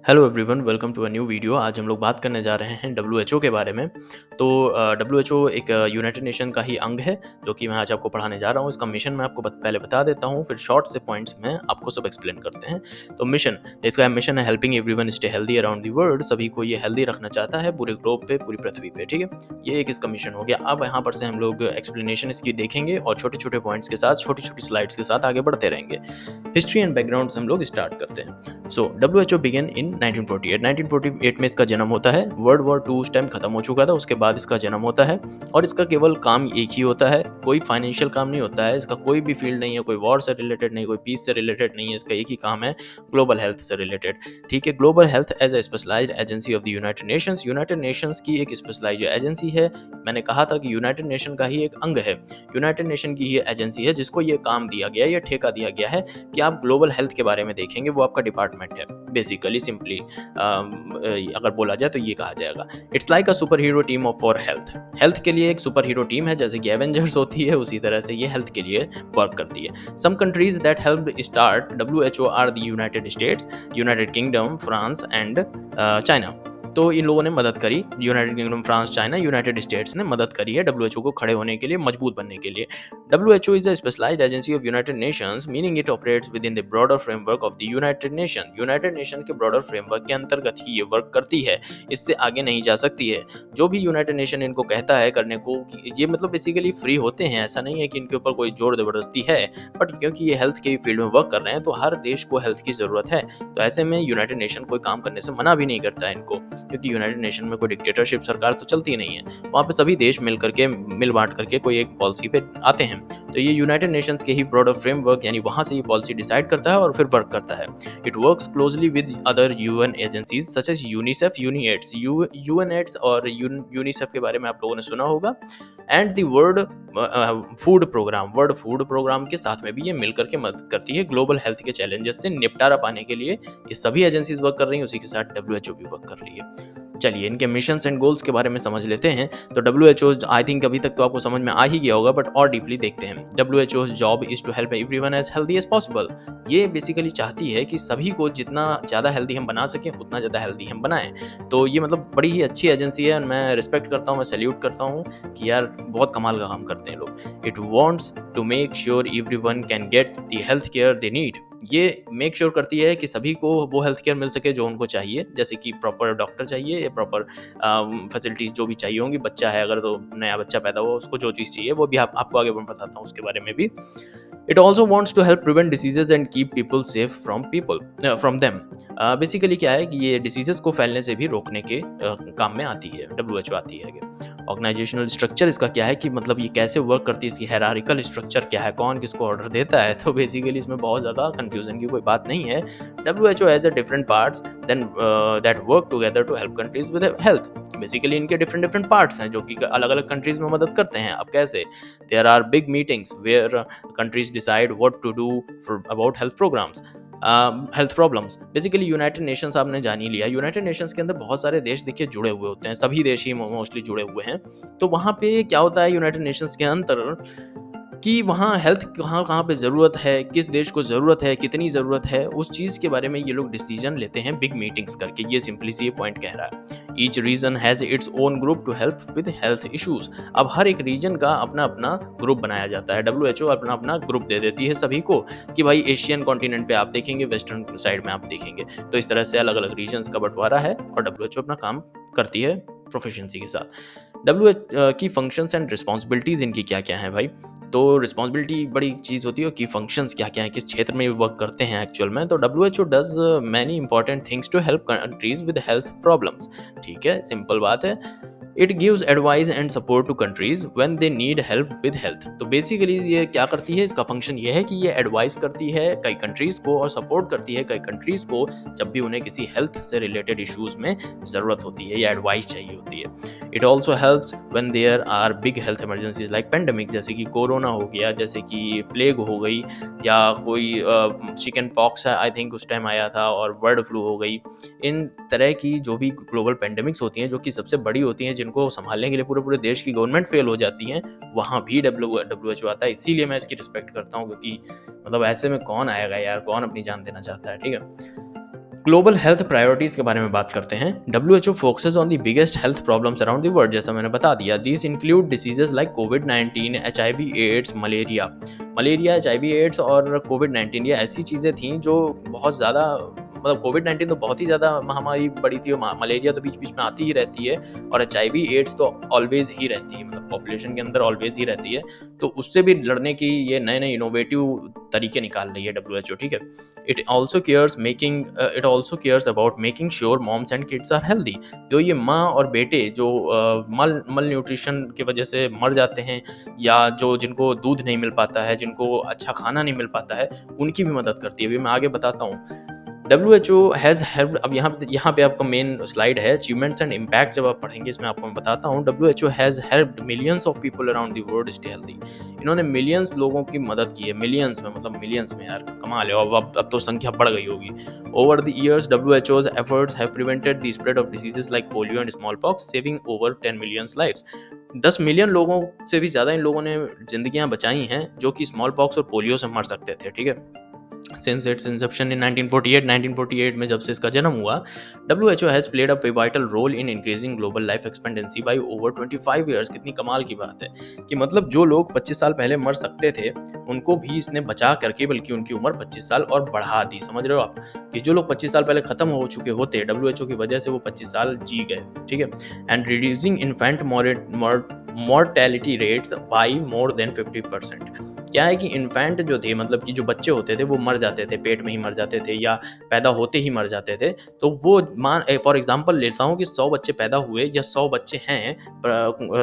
Hello everyone, welcome to a new video. आज हम लोग बात करने जा रहे हैं डब्ल्यूएचओ के बारे में। तो डब्ल्यूएचओ एक यूनाइटेड नेशन का ही अंग है, जो कि मैं आज आपको पढ़ाने जा रहा हूँ। इसका मिशन मैं आपको पहले बता देता हूँ, फिर शॉर्ट से पॉइंट्स में आपको सब एक्सप्लेन करते हैं। तो इसका मिशन है helping everyone stay healthy around the world. सभी को ये हेल्दी रखना चाहता है पूरे ग्लोब पे, पूरी पृथ्वी पे। ठीक है, ये एक इसका मिशन हो गया। अब यहाँ पर से हम लोग एक्सप्लेनेशन इसकी देखेंगे और छोटे छोटे पॉइंट्स के साथ, छोटी छोटी स्लाइड्स के साथ आगे बढ़ते रहेंगे। हिस्ट्री एंड बैकग्राउंड से हम लोग स्टार्ट करते हैं। सो डब्ल्यूएचओ बिगन इन 1948। 1948 में इसका जन्म होता है। वर्ल्ड वॉर 2 उस टाइम खत्म हो चुका था, उसके बाद इसका जन्म होता है। और इसका केवल काम एक ही होता है, कोई फाइनेंशियल काम नहीं होता है, इसका कोई भी फील्ड नहीं है, कोई वॉर से रिलेटेड नहीं, कोई पीस से रिलेटेड नहीं है। इसका एक ही काम है, ग्लोबल हेल्थ से रिलेटेड। ठीक है, global health as a specialised agency of the United Nations. United Nations की एक स्पेशलाइज्ड एजेंसी है। मैंने कहा था कि यूनाइटेड नेशन का ही एक अंग है, यूनाइटेड नेशन की ही एजेंसी है, जिसको ये काम दिया गया है, ये ठेका दिया गया है कि आप ग्लोबल हेल्थ के बारे में देखेंगे। वो आपका डिपार्टमेंट है बेसिकली, सिंपली अगर बोला जाए तो ये कहा जाएगा। It's like a super hero team of for health. Health के लिए एक सुपर हीरो टीम है, जैसे कि एवेंजर्स होती है, उसी तरह से ये हेल्थ के लिए वर्क करती है। Some countries that help start WHO are the United States, United Kingdom, France and China. तो इन लोगों ने मदद करी, United Kingdom, France, China, United States ने मदद करी है डब्ल्यूएचओ को खड़े होने के लिए, मजबूत बनने के लिए। WHO is a specialized agency of United Nations, meaning it operates within the broader framework of the United Nation. United Nation के broader framework के अंतर्गत ही ये वर्क करती है, इससे आगे नहीं जा सकती है। जो भी यूनाइटेड नेशन इनको कहता है करने को, ये मतलब बेसिकली फ्री होते हैं, ऐसा नहीं है कि इनके ऊपर कोई जोर जबरदस्ती है। बट क्योंकि ये हेल्थ के फील्ड में वर्क कर रहे हैं, तो हर देश को हेल्थ की ज़रूरत है। तो ऐसे में यूनाइटेड नेशन कोई काम करने से मना भी नहीं करता है इनको, क्योंकि यूनाइटेड नेशन में कोई डिक्टेटरशिप सरकार तो चलती नहीं है। वहाँ पे सभी देश मिल बांट करके कोई एक पॉलिसी पे आते हैं। तो ये यूनाइटेड नेशंस के ही ब्रॉडर फ्रेमवर्क, यानी वहाँ से ये पॉलिसी डिसाइड करता है और फिर वर्क करता है। It works closely with other UN agencies such as UNICEF, UNAIDS. UNAIDS और यूनिसेफ के बारे में आप लोगों ने सुना होगा। And the world food programme के साथ में भी ये मिलकर के मदद करती है ग्लोबल हेल्थ के चैलेंजेस से निपटारा पाने के लिए। ये सभी एजेंसीज वर्क कर रही हैं, उसी के साथ डब्ल्यूएचओ भी वर्क कर रही है। चलिए इनके मिशंस एंड गोल्स के बारे में समझ लेते हैं। तो डब्ल्यूएचओ, आई थिंक अभी तक तो आपको समझ में आ ही गया होगा, बट और डीपली देखते हैं। WHO job is to help everyone as healthy as possible. ये बेसिकली चाहती है कि सभी को जितना ज़्यादा हेल्दी हम बना सकें, उतना ज़्यादा हेल्दी हम बनाएं। तो ये मतलब बड़ी ही अच्छी एजेंसी है, मैं रिस्पेक्ट करता हूँ, मैं सैल्यूट करता हूँ कि यार बहुत कमाल का काम करते हैं लोग। It wants to make sure everyone can get the health care they need. ये मेक श्योर करती है कि सभी को वो हेल्थ केयर मिल सके जो उनको चाहिए, जैसे कि प्रॉपर डॉक्टर चाहिए या प्रॉपर फैसिलिटीज़ जो भी चाहिए होंगी। बच्चा है अगर, तो नया बच्चा पैदा हुआ, उसको जो चीज़ चाहिए वो भी आपको आगे मैं बताता हूँ उसके बारे में भी। It also wants to help prevent diseases and keep people safe from them. Basically क्या है कि ये डिसीजेज को फैलने से भी रोकने के काम में आती है, डब्ल्यूएचओ आती है। ऑर्गेनाइजेशनल स्ट्रक्चर इसका क्या है कि मतलब ये कैसे वर्क करती है, इसकी हायरार्किकल स्ट्रक्चर क्या है, कौन किसको ऑर्डर देता है। तो बेसिकली इसमें बहुत ज़्यादा कंफ्यूजन की कोई बात नहीं है। WHO has a different parts then that work together to help countries with health. Basically इनके डिफरेंट पार्ट्स हैं जो कि अलग अलग कंट्रीज में मदद करते हैं। अब कैसे? There are big meetings where countries decide what to do about health programmes, health problems. Basically United Nations आपने जान ही लिया, यूनाइटेड नेशंस के अंदर बहुत सारे देश देखिए जुड़े हुए होते हैं, सभी देश ही मोस्टली जुड़े हुए हैं। तो वहाँ पे क्या होता है यूनाइटेड नेशंस के अंदर कि वहाँ हेल्थ कहाँ कहाँ पे ज़रूरत है, किस देश को ज़रूरत है, कितनी ज़रूरत है, उस चीज़ के बारे में ये लोग डिसीजन लेते हैं बिग मीटिंग्स करके। ये सिंपली सी ये पॉइंट कह रहा है। Each region has its own group to help with health issues. अब हर एक रीजन का अपना अपना ग्रुप बनाया जाता है। डब्ल्यूएचओ अपना अपना ग्रुप दे देती है सभी को कि भाई एशियन कॉन्टिनेंट पे आप देखेंगे, वेस्टर्न साइड में आप देखेंगे। तो इस तरह से अलग अलग रीजन्स का बंटवारा है और डब्ल्यूएचओ अपना काम करती है प्रोफिशिएंसी के साथ। डब्ल्यूएचओ की फंक्शंस एंड रिस्पॉन्सिबिलिटीज़ इनकी क्या क्या हैं भाई? तो रिस्पॉन्सिबिलिटी बड़ी चीज़ होती है कि फंक्शंस क्या क्या हैं, किस क्षेत्र में वर्क करते हैं एक्चुअल में। तो WHO does many important things to help countries with health problems. ठीक है, सिंपल बात है। It gives advice and support to countries when they need help with health. तो बेसिकली ये क्या करती है, इसका फंक्शन ये है कि ये एडवाइस करती है कई कंट्रीज को और सपोर्ट करती है कई कंट्रीज को जब भी उन्हें किसी हेल्थ से रिलेटेड इश्यूज में ज़रूरत होती है या एडवाइस चाहिए होती है। It also helps when there are big health emergencies like pandemic, जैसे कि कोरोना हो गया, जैसे कि प्लेग हो गई, या कोई चिकन पॉक्स आई थिंक उस टाइम आया था, और बर्ड फ्लू हो गई। इन तरह की जो भी ग्लोबल पेंडेमिक्स होती हैं, जो कि सबसे बड़ी होती हैं, जिनको संभालने के लिए पूरे पूरे देश की गवर्नमेंट फेल हो जाती हैं, वहाँ भी डब्ल्यूएचओ आता है। इसीलिए मैं इसकी रिस्पेक्ट करता हूँ, क्योंकि मतलब ऐसे में कौन आएगा यार, कौन अपनी जान देना चाहता है। ठीक है, ग्लोबल हेल्थ प्रायोरिटीज़ के बारे में बात करते हैं। WHO focuses on the biggest health problems around the world, जैसा मैंने बता दिया। दीज इंक्लूड डिसीजेस लाइक कोविड-19, HIV AIDS, malaria, HIV AIDS और कोविड-19 ये ऐसी चीज़ें थीं जो बहुत ज़्यादा, मतलब कोविड-19 तो बहुत ही ज़्यादा महामारी बड़ी थी, और मलेरिया तो बीच-बीच में आती ही रहती है, और HIV एड्स तो ऑलवेज़ ही रहती है, मतलब पॉपुलेशन के अंदर ऑलवेज़ ही रहती है। तो उससे भी लड़ने की ये नए-नए इनोवेटिव तरीके निकाल रही है WHO, ठीक है? It also cares about making sure moms and kids are healthy। जो ये माँ और बेटे जो मल न्यूट्रिशन की वजह से मर जाते हैं, या जो जिनको दूध नहीं मिल पाता है, जिनको अच्छा खाना नहीं मिल पाता है, उनकी भी मदद करती है। अभी मैं आगे बताता हूँ। WHO हैज़ हेल्प्ड, अब यहाँ पे आपका मेन स्लाइड है अचीवमेंट्स एंड इम्पैक्ट, जब आप पढ़ेंगे इसमें आपको मैं बताता हूँ। WHO has helped millions of people around the world stay healthy. इन्होंने मिलियंस लोगों की मदद की है, मिलियंस में, मतलब मिलियंस में यार, कमाल है। अब तो संख्या बढ़ गई होगी। Over the years WHO's efforts have prevented the spread of diseases like polio and smallpox, saving over 10 million lives। 10 million लोगों से भी ज़्यादा इन लोगों ने जिंदगियां बचाई हैं, जो कि स्मॉल पॉक्स और पोलियो से मर सकते थे, ठीक है। Since its inception in 1948 में जब से इसका जन्म हुआ, WHO has played a pivotal role in increasing global life expectancy by over 25 years। कितनी कमाल की बात है कि मतलब जो लोग 25 साल पहले मर सकते थे, उनको भी इसने बचा करके बल्कि उनकी उम्र 25 साल और बढ़ा दी। समझ रहे हो आप कि जो लोग 25 साल पहले खत्म हो चुके होते, WHO की वजह से वो 25 साल जी गए, ठीक है। And reducing infant mortality rates by more than 50%। क्या है कि इन्फेंट जो थे, मतलब कि जो बच्चे होते थे, वो मर जाते थे, पेट में ही मर जाते थे, या पैदा होते ही मर जाते थे। तो वो फॉर एग्जांपल लेता हूँ कि 100 बच्चे पैदा हुए, या 100 बच्चे हैं,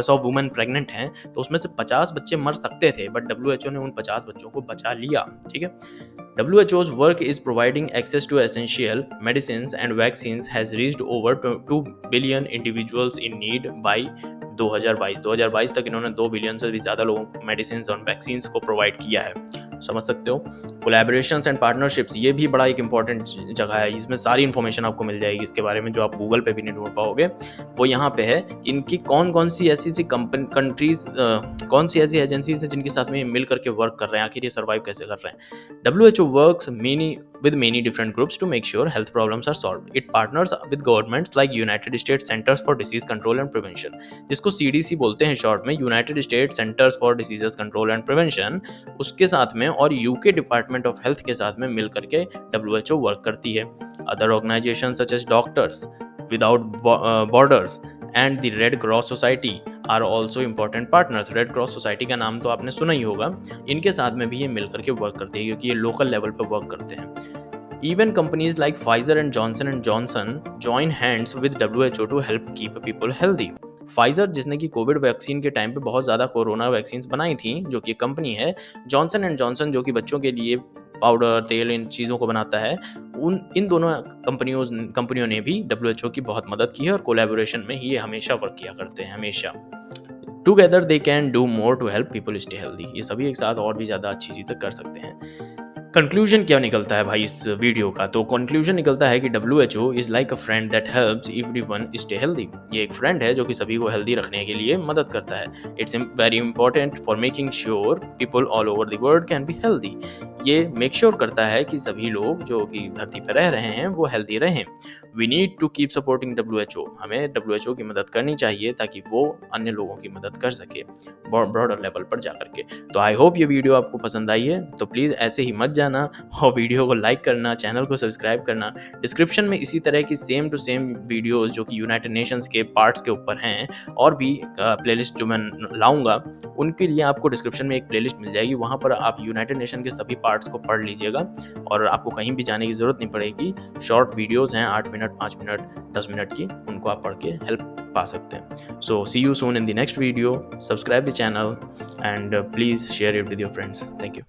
100 वुमेन प्रेग्नेंट हैं, तो उसमें से 50 बच्चे मर सकते थे, बट WHO ने उन 50 बच्चों को बचा लिया, ठीक है। WHO's work is providing access to essential medicines and vaccines has reached over 2 billion individuals in need by 2022 तक इन्होंने 2 बिलियन से भी ज़्यादा लोगों को मेडिसिन और वैक्सीन्स को प्रोवाइड किया है। समझ सकते हो। कोलैबोरेशंस एंड पार्टनरशिप्स, ये भी बड़ा एक इंपॉर्टेंट जगह है। इसमें सारी इन्फॉर्मेशन आपको मिल जाएगी इसके बारे में, जो आप गूगल पे भी नहीं ढूंढ पाओगे। वो यहाँ पे है कि इनकी कौन सी ऐसी कंट्रीज, कौन सी ऐसी एजेंसीज है जिनके साथ में मिल करके वर्क कर रहे हैं, आखिर ये सर्वाइव कैसे कर रहे हैं। WHO works with many different groups to make sure health problems are solved. It partners with governments like United States Centers for Disease Control and Prevention, जिसको CDC बोलते हैं शॉर्ट में, United state centres for diseases control and prevention, उसके साथ में, और UK department of health के साथ में मिल करके WHO वर्क करती है। Other organisation such as doctors without borders and the Red Cross Society are also important partners. Red Cross Society का नाम तो आपने सुना ही होगा। इनके साथ में भी ये मिल करके वर्क करते हैं, क्योंकि ये लोकल लेवल पर वर्क करते हैं। Even companies like Pfizer and Johnson join hands with WHO to help keep people healthy। Pfizer, जिसने कि कोविड वैक्सीन के टाइम पे बहुत ज़्यादा कोरोना वैक्सीन्स बनाई थी, जो कि कंपनी है। जॉनसन एंड जॉनसन, जो कि बच्चों के लिए पाउडर, तेल, इन चीज़ों को बनाता है, इन दोनों कंपनियों ने भी WHO की बहुत मदद की है, और कोलैबोरेशन में ही ये हमेशा वर्क किया करते हैं, हमेशा। Together they can do more to help people stay healthy. ये सभी एक साथ और भी ज़्यादा अच्छी चीज़ें कर सकते हैं। कंक्लूजन क्या निकलता है भाई इस वीडियो का? तो कंक्लूजन निकलता है कि WHO is like a friend that helps everyone stay healthy. ये एक फ्रेंड है जो कि सभी को हेल्दी रखने के लिए मदद करता है। It's very important for making sure people all over the world can be healthy. ये मेक श्योर करता है कि सभी लोग जो कि धरती पर रह रहे हैं वो हेल्दी रहें। We need to keep supporting WHO। हमें WHO की मदद करनी चाहिए, ताकि वो अन्य लोगों की मदद कर सके ब्रॉडर लेवल पर जा करके। तो आई होप ये वीडियो आपको पसंद आई है। तो प्लीज़ ऐसे ही मत जाना, और वीडियो को लाइक करना, चैनल को सब्सक्राइब करना। डिस्क्रिप्शन में इसी तरह की सेम टू सेम वीडियोस जो कि यूनाइटेड नेशंस के पार्ट्स के ऊपर हैं, और भी प्लेलिस्ट जो मैं लाऊंगा, उनके लिए आपको डिस्क्रिप्शन में एक प्लेलिस्ट मिल जाएगी। वहाँ पर आप यूनाइटेड नेशन के सभी पार्ट्स को पढ़ लीजिएगा, और आपको कहीं भी जाने की ज़रूरत नहीं पड़ेगी। शॉर्ट वीडियोज़ हैं, 8 मिनट, 5 मिनट, 10 मिनट की, उनको आप पढ़ के हेल्प पा सकते हैं। So see you soon in the next video. Subscribe the channel and please share it with your friends. Thank you.